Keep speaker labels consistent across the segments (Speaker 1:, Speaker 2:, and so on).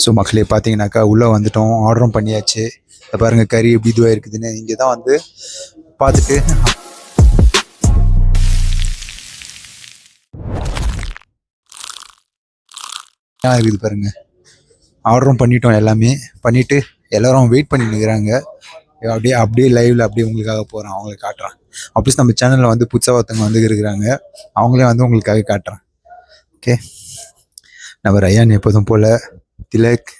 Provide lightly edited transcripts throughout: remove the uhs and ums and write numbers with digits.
Speaker 1: So மக்களே பார்த்தீங்கன்னாக்கா உள்ளே வந்துட்டோம், ஆர்டரும் பண்ணியாச்சு. இதை பாருங்கள் கறி எப்படி இதுவாக இருக்குதுன்னு. இங்கே தான் வந்து பார்த்துட்டு இருக்குது பாருங்க. ஆர்டரும் பண்ணிட்டோம், எல்லாமே பண்ணிவிட்டு எல்லோரும் வெயிட் பண்ணி நிற்கிறாங்க. அப்படியே லைவில் அப்படியே உங்களுக்காக போகிறேன், அவங்களுக்கு காட்டுறேன். அப்படி நம்ம சேனலில் வந்து புதுசாக ஒருத்தவங்க வந்து இருக்கிறாங்க, அவங்களே வந்து உங்களுக்காக காட்டுறேன். ஓகே, நம்ம ரயான் எப்போதும் போல் திலக்.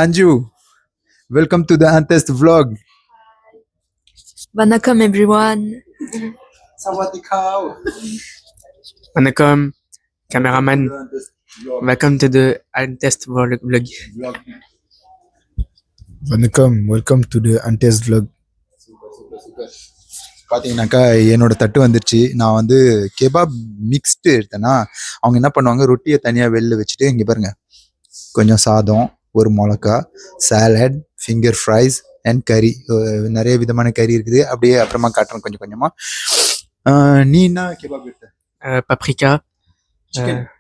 Speaker 1: அஞ்சு, welcome to the Antest vlog.
Speaker 2: Vanakkam everyone.
Speaker 1: Sawadika.
Speaker 3: Vanakkam cameraman. Welcome to the Antest vlog.
Speaker 1: வணக்கம், வெல்கம் டு தி அன்டெஸ்ட் vlog. பார்த்தீங்கன்னாக்கா என்னோட தட்டு வந்துருச்சு. நான் வந்து கெபாப் மிக்ஸ்டு எடுத்தேன்னா அவங்க என்ன பண்ணுவாங்க, ரொட்டியை தனியாக வெளில வச்சுட்டு இங்கே பாருங்க, கொஞ்சம் சாதம், ஒரு மிளகா, சாலட், ஃபிங்கர் ஃப்ரைஸ் அண்ட் கறி, நிறைய விதமான கறி இருக்குது. அப்படியே அப்புறமா காட்டுறேன் கொஞ்சம் கொஞ்சமாக. நீ என்ன கெபாப் எடுத்த?
Speaker 3: Paprika.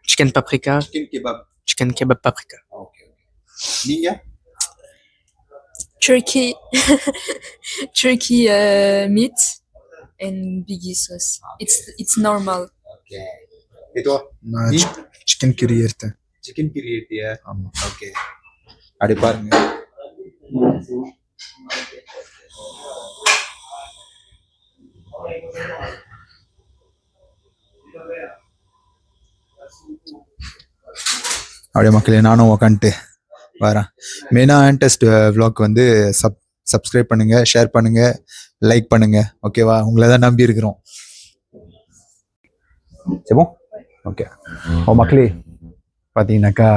Speaker 3: Chicken paprika.
Speaker 1: Chicken
Speaker 3: Chicken kebab paprika.
Speaker 1: Okay. நீங்கள்?
Speaker 2: Turkey meat and biggie sauce. It's normal.
Speaker 1: Okay. இதோ நான் சிக்கன் கறி எடுத்தேன். சிக்கன் கறி எடுத்தியா? ஆமாம். ஓகே, அப்படி பாருங்க. அப்படியே மக்களே நானும் உக்காந்துட்டு வரேன். மெயினாக ஆன்டெஸ்ட் vlog வந்து சப்ஸ்கிரைப் பண்ணுங்கள், ஷேர் பண்ணுங்கள், லைக் பண்ணுங்கள். ஓகேவா? உங்களை தான் நம்பி இருக்கிறோம். சரிப்போ? ஓகே. மக்களே பார்த்தீங்கன்னாக்கா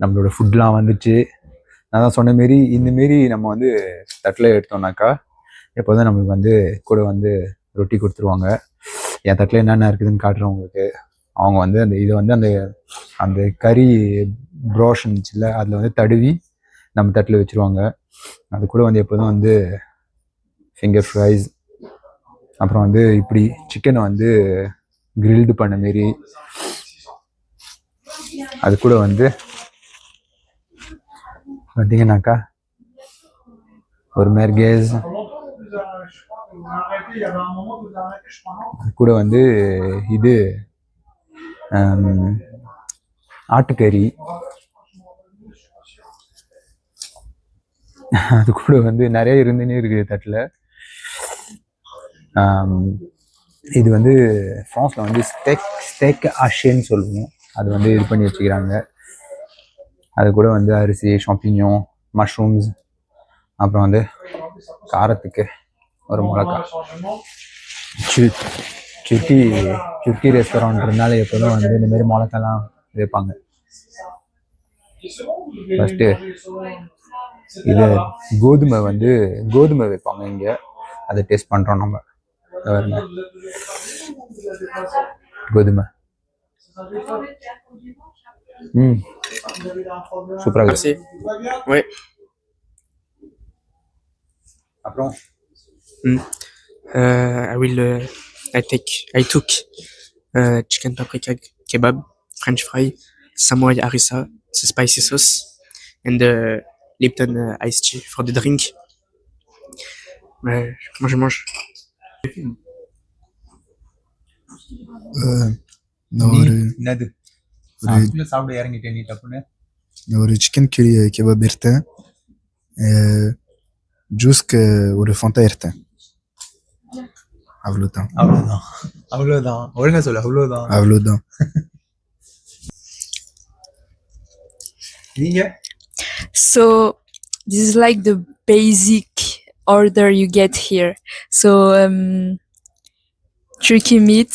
Speaker 1: நம்மளோட ஃபுட்லாம் வந்துச்சு. நான் தான் சொன்ன மாரி இந்தமாரி நம்ம வந்து தட்டில் எடுத்தோம்னாக்கா எப்போதான் நம்மளுக்கு வந்து கூட வந்து ரொட்டி கொடுத்துருவாங்க. என் தட்டில் என்னென்ன இருக்குதுன்னு காட்டுறேன் உங்களுக்கு. அவங்க வந்து அந்த இதை வந்து அந்த கறி ப்ரோஷ் இருந்துச்சுல்ல, அதில் வந்து தடவி நம்ம தட்டில் வச்சுருவாங்க. அது கூட வந்து எப்போதும் வந்து ஃபிங்கர் ஃப்ரைஸ், அப்புறம் வந்து இப்படி சிக்கனை வந்து கிரில்டு பண்ண மாரி, அது கூட வந்து பார்த்தீங்கன்னாக்கா ஒரு மெர்கேஸ், கூட வந்து இது ஆட்டுக்கறி, அது கூட வந்து நிறைய இருந்துன்னே இருக்குது தட்டில். இது வந்து ஃப்ரான்ஸில் வந்து ஸ்டேக் ஆஷேன்னு சொல்லுவோம். அது வந்து இது பண்ணி வச்சுக்கிறாங்க. அது கூட வந்து அரிசி, ஷாம்பினியோன், மஷ்ரூம்ஸ், அப்புறம் வந்து காரத்துக்கு ஒரு மிளகா. சுர்க்கி ரெஸ்டாரண்ட்னால எப்போதும் வந்து இந்தமாரி மிளகாலாம் வைப்பாங்க. ஃபஸ்ட்டு இது கோதுமை வைப்பாங்க இங்கே, அதை டேஸ்ட் பண்ணுறோம் நம்ம. கோதுமை சூப்பராக
Speaker 3: Merci. Ouais.
Speaker 1: அப்புறம்
Speaker 3: I took chicken paprika kebab, French fry, samoy harissa, the spicy sauce, and Lipton iced tea for the drink. Comment je mange?
Speaker 1: என்னது சாப்பிட இறங்கிட்டேன் நீ டப்புன்னு.
Speaker 4: ஒரு சிக்கன் கறி கெபாப் எடுத்தேன், ஜூஸ்க்கு ஒரு ஃபண்டா எடுத்தேன்.
Speaker 1: அவ்வளோதான். ஒழுங்கா சொல்லு.
Speaker 4: அவ்வளோதான்.
Speaker 1: நீங்க?
Speaker 2: So this is like the basic order you get here. So turkey meat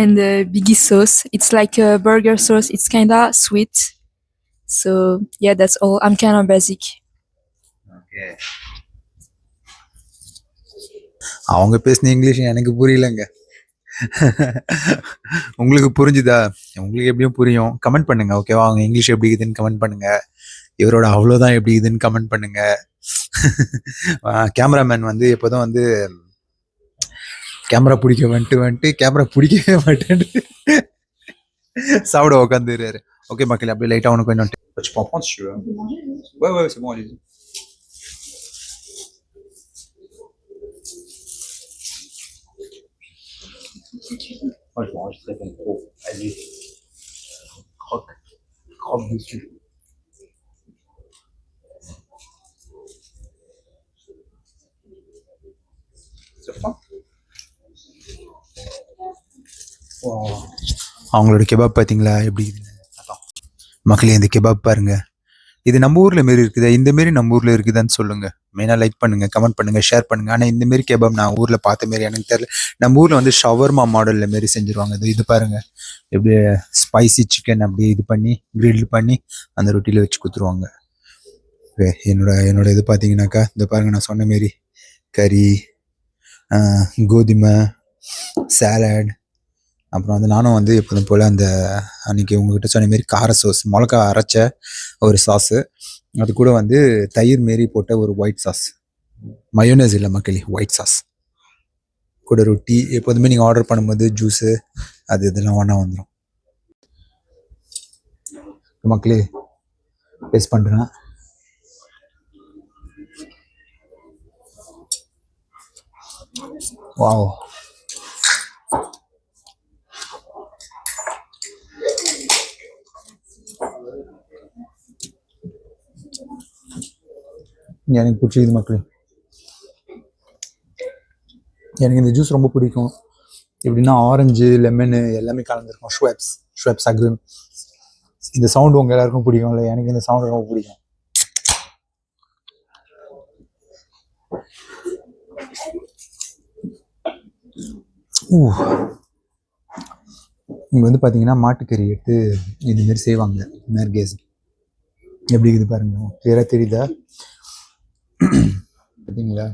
Speaker 2: and biggie sauce. It's like a burger sauce. It's kinda sweet. So yeah, that's all. I'm kind of basic.
Speaker 1: Okay. அவங்க பேசின English எனக்கு புரியலங்க. உங்களுக்கு புரிஞ்சுதா? உங்களுக்கு எப்படியும் புரியும். Comment பண்ணுங்க, ஓகேவா? அவங்க இங்கிலீஷ் எப்படி இருக்குதுன்னு கமெண்ட் பண்ணுங்க. இவரோட அவ்வளோதான் எப்படி இருக்குதுன்னு கமெண்ட் பண்ணுங்க. கேமராமேன் வந்து எப்போதும் வந்து கேமரா பிடிக்க வந்துட்டு கேமரா பிடிக்கவே மாட்டேன் சாப்பிட உக்காந்துருக்காரு. Ok, ma clé, là, on a une. Tu peux en prendre si tu veux. Ouais, ouais, c'est bon, allez-y. Moi, je vais enregistrer ton pro. Allez. Croque. Croque dessus. C'est ça? Wow. அவங்களோட kebab பார்த்தீங்களா எப்படி இருக்குன்னு. மக்களே இந்த kebab பாருங்க. இது நம்ம ஊர்ல மாரி இருக்குதா? இந்த மாரி நம்ம ஊர்ல இருக்குதான்னு சொல்லுங்க. மெயினாக லைக் பண்ணுங்க, கமெண்ட் பண்ணுங்க, ஷேர் பண்ணுங்க. ஆனால் இந்த மாரி கெபாப் நான் ஊர்ல பார்த்த மாரி எனக்கு தெரியல. நம்ம ஊர்ல வந்து ஷவர்மா மாடல்ல மாரி செஞ்சிருவாங்க. இது பாருங்க, எப்படி ஸ்பைசி சிக்கன் அப்படி இது பண்ணி கிரில் பண்ணி அந்த ரொட்டியில வச்சு கொடுத்துருவாங்க. என்னோட இது பார்த்தீங்கன்னாக்கா இந்த பாருங்க, நான் சொன்ன மாரி கறி, கோதுமை, சாலட், அப்புறம் வந்து நானும் வந்து எப்போதும் போல் அந்த அன்றைக்கி உங்கள்கிட்ட சொன்ன மாரி கார சாஸ், மிளகா அரைச்ச ஒரு சாஸு, அது கூட வந்து தயிர் மாரி போட்ட ஒரு ஒயிட் சாஸ், மயோனஸ் இல்லை மக்களே, ஒயிட் சாஸ் கூட ரொட்டி. எப்போதுமே நீங்கள் ஆர்டர் பண்ணும்போது ஜூஸு அது இதெல்லாம் ஒன்றா வந்துடும். மக்களே டேஸ்ட் பண்ணுறேன். வாவ், எனக்கு பிடிச்சிது மக்களே. எனக்கு இந்த ஜூஸ் ரொம்ப பிடிக்கும். எப்படின்னா ஆரஞ்சு, லெமனு எல்லாமே கலந்துருக்கும். ஷ்வெப்ஸ் அக்ரிம். இந்த சவுண்டு உங்கள் எல்லாருக்கும் பிடிக்கும்ல, எனக்கு இந்த சவுண்டு ரொம்ப பிடிக்கும். இங்கே வந்து பார்த்தீங்கன்னா மாட்டுக்கறி எடுத்து இதுமாரி செய்வாங்க. மேர்கேஸ் எப்படி இருக்குது பாருங்க, கிளியராக தெரியுதா? பார்த்தீங்களா?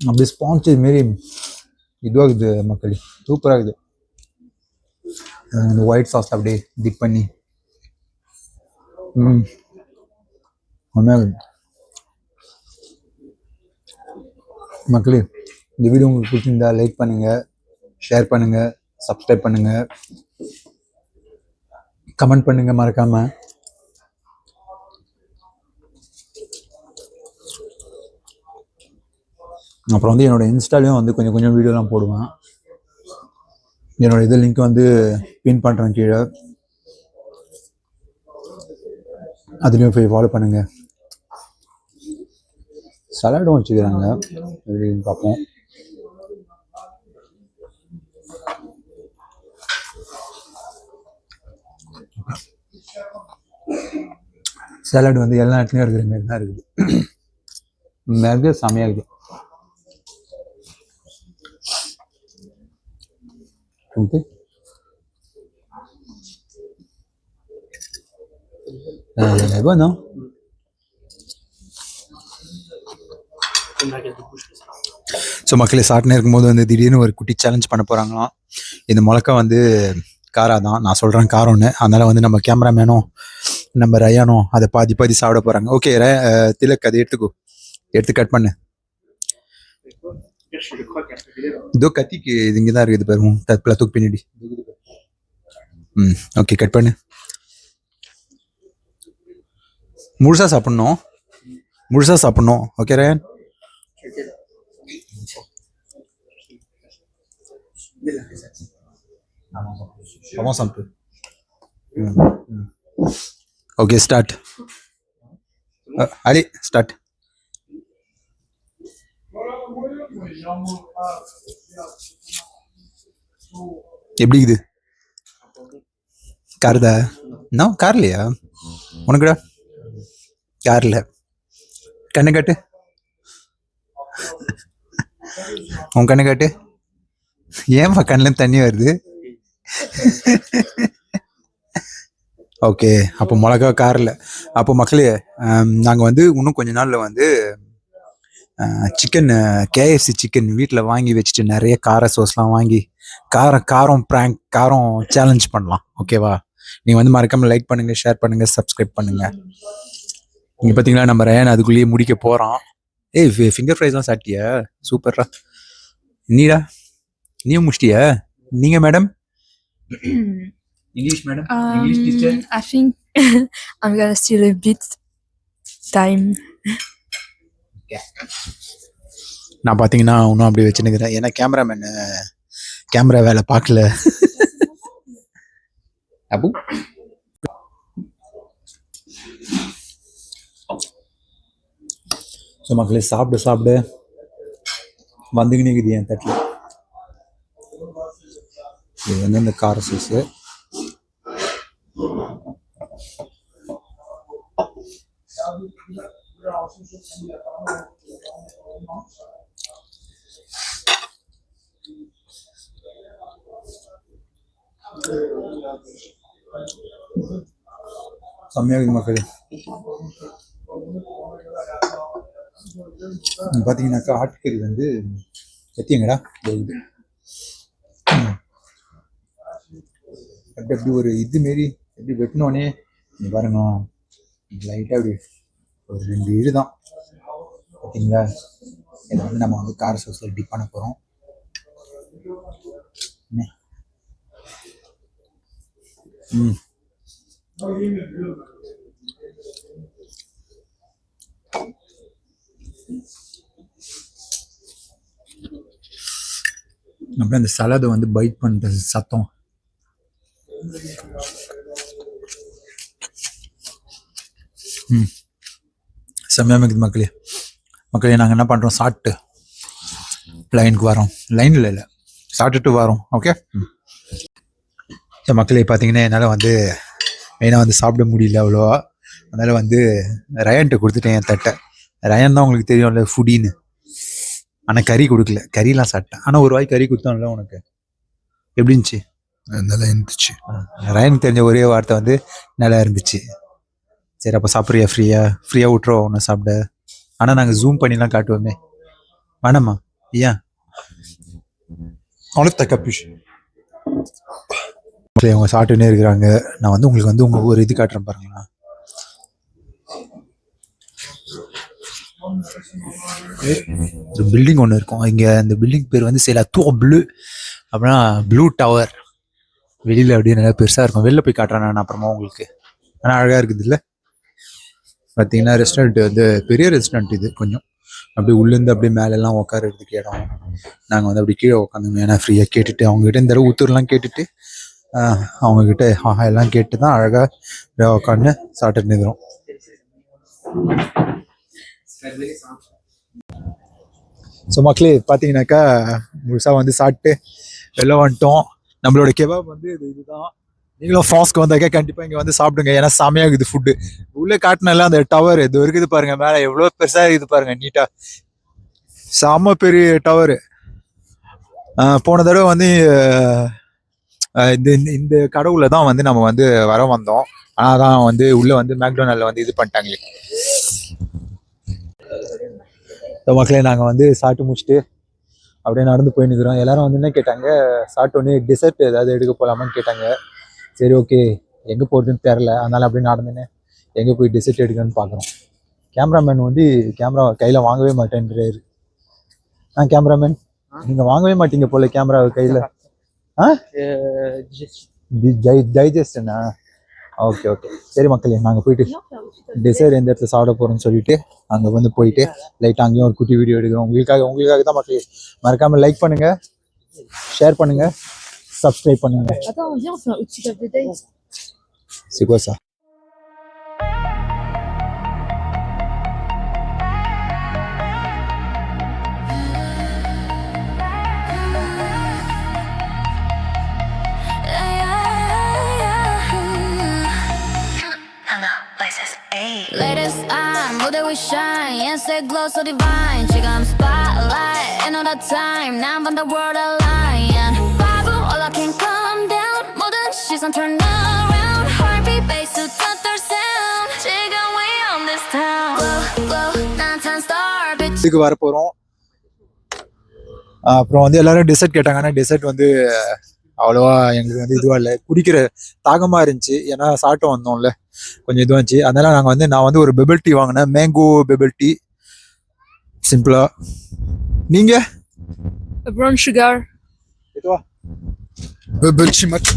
Speaker 1: அப்படியே ஸ்பான்ச் இதுமாரி இதுவாக இருக்குது மக்கள், சூப்பராக இருக்குது. இந்த ஒயிட் சாஸ் அப்படியே டிப் பண்ணி மக்களே, இந்த வீடியோ உங்களுக்கு பிடிச்சிருந்தா லைக் பண்ணுங்கள், ஷேர் பண்ணுங்கள், சப்ஸ்கிரைப் பண்ணுங்கள், கமெண்ட் பண்ணுங்கள் மறக்காமல். அப்புறம் வந்து என்னோடய இன்ஸ்டாலையும் வந்து கொஞ்சம் கொஞ்சம் வீடியோலாம் போடுவேன். என்னோடய இது லிங்க் வந்து பின் பண்ணுறேன் கீழே, அதுலேயும் போய் ஃபாலோ பண்ணுங்கள். சலாடும் வச்சுக்கிறாங்க, எப்படின்னு பார்ப்போம். சாலட் வந்து எல்லா இடத்துலையும் இருக்கிற மாரி தான் இருக்குது. நிறைய செமையாக இருக்குது. Okay, bueno. ஸோ மக்களே, சாட்டினே இருக்கும்போது வந்து திடீர்னு ஒரு குட்டி சேலஞ்ச் பண்ண போகிறாங்களாம். இந்த மிளகா வந்து காரா தான், நான் சொல்கிறேன் காரம்னு. அதனால் வந்து நம்ம கேமராமேனும் நம்ம ரயானும் அதை பாதி பாதி சாப்பிட போகிறாங்க. ஓகே திலக், அதை எடுத்து கட் பண்ணு. இதோ கத்திக்கு இது இங்கே தான் இருக்குது பாருங்க, தப்பில் தூக்கு பின்னாடி. ஓகே, கட் பண்ணு. முழுசாக சாப்பிட்ணும். Okay Rayan, avance un peu. Ok, start. Allez, start. எப்படி இது? காருதா? நான் கார்லையா? உனக்குடா கார்ல? கண்ணு காட்டு, உன் கண்ணு காட்டு. ஏன்பா கண்ணில் தண்ணி வருது? ஓகே, அப்போ மிளகா காரில். அப்போ மக்களே, நாங்கள் வந்து இன்னும் கொஞ்ச நாளில் வந்து சிக்கன், கேஎஃப்சி சிக்கன் வீட்டில் வாங்கி வச்சுட்டு நிறைய கார சோஸ்லாம் வாங்கி காரம் சேலஞ்ச் பண்ணலாம். ஓகேவா? நீங்கள் வந்து மறக்காமல் லைக் பண்ணுங்கள், ஷேர் பண்ணுங்கள், சப்ஸ்கிரைப் பண்ணுங்கள். இங்கே பார்த்தீங்களா, நம்ம ரயான் அதுக்குள்ளேயே முடிக்க போகிறோம். ஏய், ஃபிங்கர் ஃப்ரைஸ்லாம் சாப்பிட்டியா? சூப்பரா. நீடா நீயும் முடிச்சிட்டியா? நீங்க madam? English madam? English teacher?
Speaker 2: I think I'm gonna steal a bit time.
Speaker 1: நான் பார்த்தீங்கன்னா இன்னும் அப்படி வச்சுன்னுக்கிறேன். ஏன்னா கேமராமேன் கேமரா வேலை பார்க்கல. அப்பு ஸோ மக்களே சாப்பிட வந்துக்கினே இருக்குது என் தட்டில். இது வந்து இந்த கார சோஸு. செம்மையாக இருக்குது மக்களே. பார்த்தீங்கன்னாக்கா ஆட்டுக்கறி வந்து எத்தியங்கடா இது அப்படி ஒரு இது மாரி எப்படி வெட்டினோடனே நீ பாருங்க லைட்டாக அப்படி ஒரு 2 இழு தான் பார்த்தீங்களா. இதை வந்து நம்ம வந்து கார சோஸில் டிப் பண்ண போகிறோம். அப்புறம் அந்த சலாதை வந்து பைட் பண்ணுறது சத்தம். செம்மையாக இருக்குது மக்களே நாங்கள் என்ன பண்ணுறோம், சாப்பிட்டு லைனுக்கு வரோம். லைனில் இல்லை, சாப்பிட்டுட்டு வரோம். ஓகே. மக்களே பார்த்தீங்கன்னா என்னால் வந்து மெயினாக வந்து சாப்பிட முடியல அவ்வளோவா. அதனால் வந்து ரயன்ட்டு கொடுத்துட்டேன் என் தட்டை. ரயன் தான் உங்களுக்கு தெரியும்ல ஃபுடின்னு. ஆனால் கறி கொடுக்கல, கறிலாம் சாப்பிட்டேன். ஆனால் ஒரு வாய் கறி கொடுத்தான்ல உனக்கு, எப்படி இருந்துச்சு?
Speaker 4: நல்லா இருந்துச்சு.
Speaker 1: ரயனுக்கு தெரிஞ்ச ஒரே வார்த்தை வந்து நல்லா இருந்துச்சு. சரி அப்போ சாப்பிட்றியா? ஃப்ரீயாக விட்டுருவோம் ஒன்று சாப்பிட. ஆனால் நாங்கள் ஜூம் பண்ணிலாம் காட்டுவோமே, வேணாமா? ஏன் அவ்வளோ தக்கப்பிஷ் அவங்க சாப்பிட்டுன்னே இருக்கிறாங்க. நான் வந்து உங்களுக்கு வந்து ஒரு இது காட்டுறேன் பாருங்களா. ஒரு பில்டிங் ஒன்று இருக்கும் இங்கே. அந்த பில்டிங் பேர் வந்து c'est la tour bleue, அப்படின்னா ப்ளூ டவர். வெளியில் அப்படியே நல்லா பெருசாக இருக்கும். வெளில போய் காட்டுறேன் நான் அப்புறமா உங்களுக்கு. ஆனால் அழகாக இருக்குது இல்லை? பார்த்தீங்கன்னா ரெஸ்டாரண்ட் வந்து பெரிய ரெஸ்டாரண்ட் இது. கொஞ்சம் அப்படியே உள்ளேருந்து அப்படியே மேலெல்லாம் உட்காரறதுக்கு இடம். நாங்கள் வந்து அப்படி கீழே உட்காந்துங்க. ஏன்னா ஃப்ரீயாக கேட்டுட்டு அவங்ககிட்ட இந்த தடவை ஊத்தூர்லாம் கேட்டுட்டு அவங்கக்கிட்ட எல்லாம் கேட்டு தான் அழகாக உட்காந்து சாப்பிட்டு நிற்கிறோம். ஸோ மக்களே பார்த்தீங்கன்னாக்கா முழுசாக வந்து சாப்பிட்டு வெளில வந்துட்டோம். நம்மளோட கெபாப் வந்து இதுதான். நீங்களும் ஃப்ரான்ஸ்க்கு வந்தாக்கா கண்டிப்பாக இங்கே வந்து சாப்பிடுங்க. ஏன்னா செமையாக இருக்குது ஃபுட்டு. உள்ளே காட்டினால அந்த டவர் இது இருக்குது பாருங்க, மேலே எவ்வளோ பெருசாக இருக்குது பாருங்க, நீட்டாக செம்ம பெரிய டவரு. போன தடவை வந்து இந்த கடவுள தான் வந்து நம்ம வந்து வந்தோம். ஆனால் தான் வந்து உள்ளே வந்து மேக்டொனால்டில் வந்து இது பண்ணிட்டாங்களே. மக்களே நாங்கள் வந்து சாப்பிட்டு முடிச்சுட்டு அப்படியே நடந்து போய் நிற்கிறோம். எல்லாரும் வந்து என்ன கேட்டாங்க, சாப்பிட்டோன்னே டெசர்ட் ஏதாவது எடுக்க போகலாமான்னு கேட்டாங்க. சரி ஓகே, எங்கே போகிறதுன்னு தெரில, அதனால் அப்படியே நடந்துன்னு எங்கே போய் டெசர்ட் எடுக்கணும்னு பார்க்குறோம். கேமராமேன் வந்து கேமரா கையில் வாங்கவே மாட்டேன்றாரு. கேமராமேன் நீங்கள் வாங்கவே மாட்டீங்க போல கேமராவை கையில். டைஜஸ்டனா? ஓகே ஓகே சரி மக்களே, நாங்கள் போயிட்டு டெசர்ட் எந்த இடத்துல சாப்பிட போகிறோம்னு சொல்லிட்டு அங்கே வந்து போயிட்டு லைட்டாக அங்கேயும் ஒரு குட்டி வீடியோ எடுக்கிறோம். உங்களுக்காக தான் மக்களே. மறக்காமல் லைக் பண்ணுங்கள், ஷேர் பண்ணுங்கள், சப்ஸ்கிரைப் பண்ணுங்கள். C'est quoi ça?
Speaker 5: Latest eye, mood that we shine, and say glow so divine. Check on spotlight, ain't all that time. Now I'm on the world align. Bible, all I can calm down. More than she's on turn around. Heartbeat, bass to touch their sound. Check on way on this town. Glow, glow, 9 star, bitch.
Speaker 1: இதுக்கு வர போகிறோம். அப்புறம் வந்து எல்லாரும் dessert கேட்டாங்க. ஆனால் dessert வந்து அவ்வளோவா எங்களுக்கு வந்து இதுவாக இல்லை, குடிக்கிற தாகமாக இருந்துச்சு. ஏன்னா சாப்பிட்டு வந்தோம்ல, கொஞ்சம் இதுவாக இருந்துச்சு. அதனால நான் வந்து ஒரு பெபிள் டீ வாங்கினேன், மேங்கோ பெபிள் டீ சிம்பிளாக. நீங்கள்
Speaker 2: A brown sugar.
Speaker 1: Et toi?
Speaker 4: Bubble tea matcha.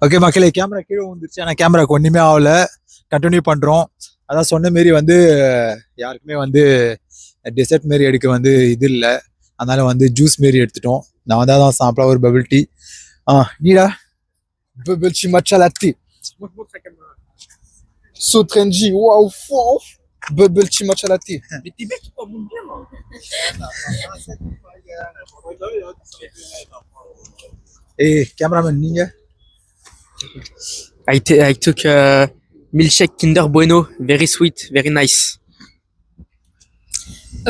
Speaker 1: Okay மக்களே, கேமரா கீழே வந்துருச்சு. ஆனால் கேமராக்கு ஒன்றுமே ஆகல. கண்டினியூ பண்ணுறோம். அதான் சொன்ன மாரி வந்து யாருக்குமே வந்து டெசர்ட் மாரி எடுக்க வந்து இது இல்லை. அதனால வந்து ஜூஸ் மாரி எடுத்துட்டோம். நான் வந்து அதான் சாப்பிட ஒரு பபிள் டீ. நீடா?
Speaker 4: Bubble tea matcha latte. So trendy. Wow, wow. Bubble tea matcha latte.
Speaker 1: ஏய் கேமராமேன் நீங்கள்?
Speaker 3: I took milkshake Kinder Bueno, very sweet, very nice.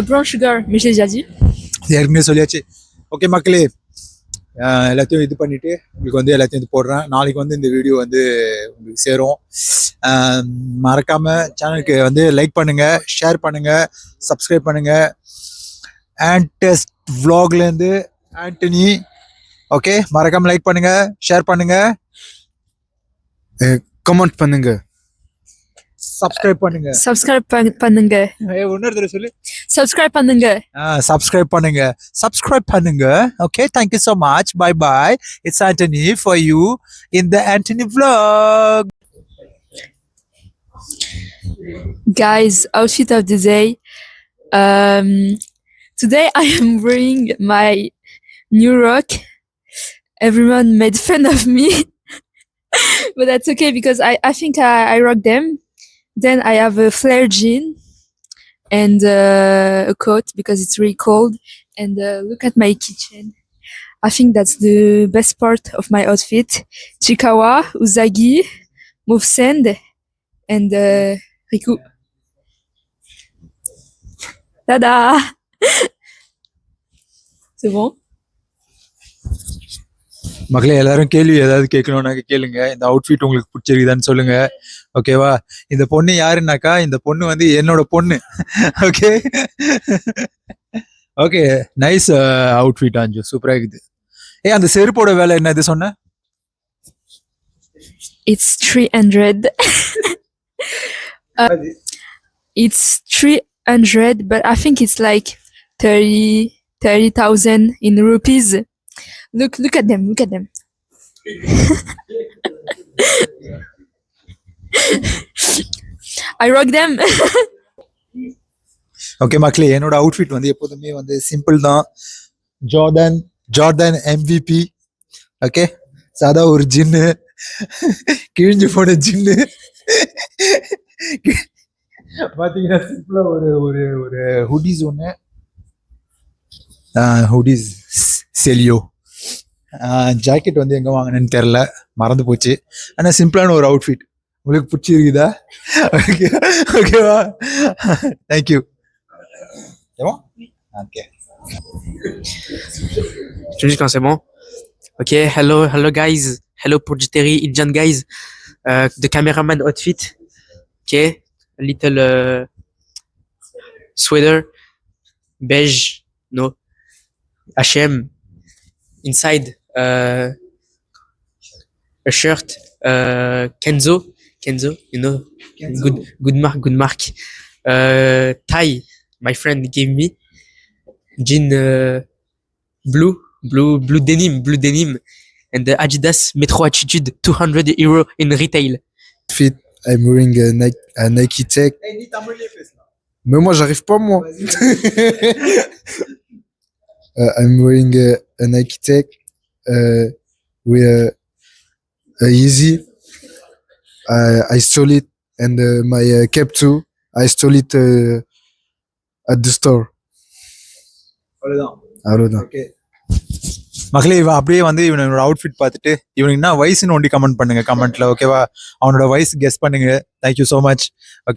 Speaker 2: A brown sugar. Mais j'ai déjà dit.
Speaker 1: ஏற்கனவே சொல்லியாச்சு. Okay மக்களே, எல்லாத்தையும் இது பண்ணிவிட்டு உங்களுக்கு வந்து எல்லாத்தையும் இது போடுறேன். நாளைக்கு வந்து இந்த வீடியோ வந்து உங்களுக்கு சேரும். மறக்காமல் சேனலுக்கு வந்து லைக் பண்ணுங்கள், ஷேர் பண்ணுங்கள், சப்ஸ்கிரைப் பண்ணுங்கள். ஆன்டெஸ்ட் vlogலேருந்து ஆண்டனி. ஓகே, மறக்காமல் லைக் பண்ணுங்கள், ஷேர் பண்ணுங்கள்,
Speaker 4: Comment பண்ணுங்க.
Speaker 1: சப்ஸ்கிரைப் பண்ணுங்கள்.
Speaker 2: Subscribe பண்ணுங்க.
Speaker 1: இன்னொரு தடவை சொல்லு.
Speaker 2: Subscribe பண்ணுங்க.
Speaker 1: Subscribe பண்ணுங்க. Subscribe பண்ணுங்க. Okay, thank you so much. Bye bye. It's Anthony for you in the Anthony vlog.
Speaker 2: Guys, outfit of the day. Today I am wearing my new rock. Everyone made fun of me. But that's okay because I think I rock them. Then I have a flare jean and a coat because it's really cold. And look at my kitchen. I think that's the best part of my outfit. Chikawa, Uzagi, Move Sand, and Riku. Tada! C'est bon?
Speaker 1: மக்களே, எல்லாரும் கேள்வி ஏதாவது கேட்கணும்னாக்க கேளுங்க. இந்த outfit உங்களுக்கு பிடிச்சிருக்குதான்னு சொல்லுங்க. ஓகேவா? இந்த பொண்ணு யாருன்னாக்கா, இந்த பொண்ணு வந்து என்னோட பொண்ணு. ஓகே ஓகே, நைஸ் அவுட்ஃபிட் ஆஞ்சு, சூப்பரா இருக்குது. அந்த செருப்போட வேலை என்ன இது சொன்ன?
Speaker 2: It's 300. It's 300, but I think it's like 30,000 in rupees. Look at them. Look at them. I rock them.
Speaker 1: Okay மக்களே, என்னோட அவுட்ஃபிட் வந்து எப்போதுமே வந்து சிம்பிள் தான். Jordan MVP. ஓகே, சாதா ஒரு ஜின்னு, கிழிஞ்சு போன ஜின்னு. பார்த்தீங்கன்னா சிம்பிளா ஒரு ஒரு ஒரு ஹுடிஸ் ஒன்று, ஹுடிஸ் செலியோ. ஜாக்கெட் வந்து எங்கே வாங்கினேன்னு தெரில, மறந்து போச்சு. ஆனால் சிம்பிளான ஒரு அவுட்ஃபிட். உங்களுக்கு பிடிச்சிருக்குதா? ஓகே ஓகேவா? Thank you. Okay,
Speaker 3: Je dis quand c'est bon. Ok, hello guys. Hello pour Jittery, Indian guys. The cameraman outfit. Ok, little sweater, beige, no, H&M. Inside, a shirt, Kenzo, you know,
Speaker 1: Kenzo.
Speaker 3: good mark. Tie, my friend gave me. Jean blue denim, and the Adidas Metro Attitude, 200 euro in retail.
Speaker 4: Fit. I'm wearing a Nike Tech. Mais moi, j'arrive pas, moi. I'm wearing a Nike Tech with a Yeezy. I stole it, and my cap too. I stole it at the store. அவ்வளோதான்.
Speaker 1: Okay மக்களே, இவன் அப்படியே வந்து இவனோட outfit பார்த்துட்டு இவனுக்கு என்ன வயசுன்னு ஒண்டி கமெண்ட் பண்ணுங்க கமெண்ட்ல. ஓகேவா? அவனோட வயசு கெஸ் பண்ணுங்க. Thank you so much. ஓகே.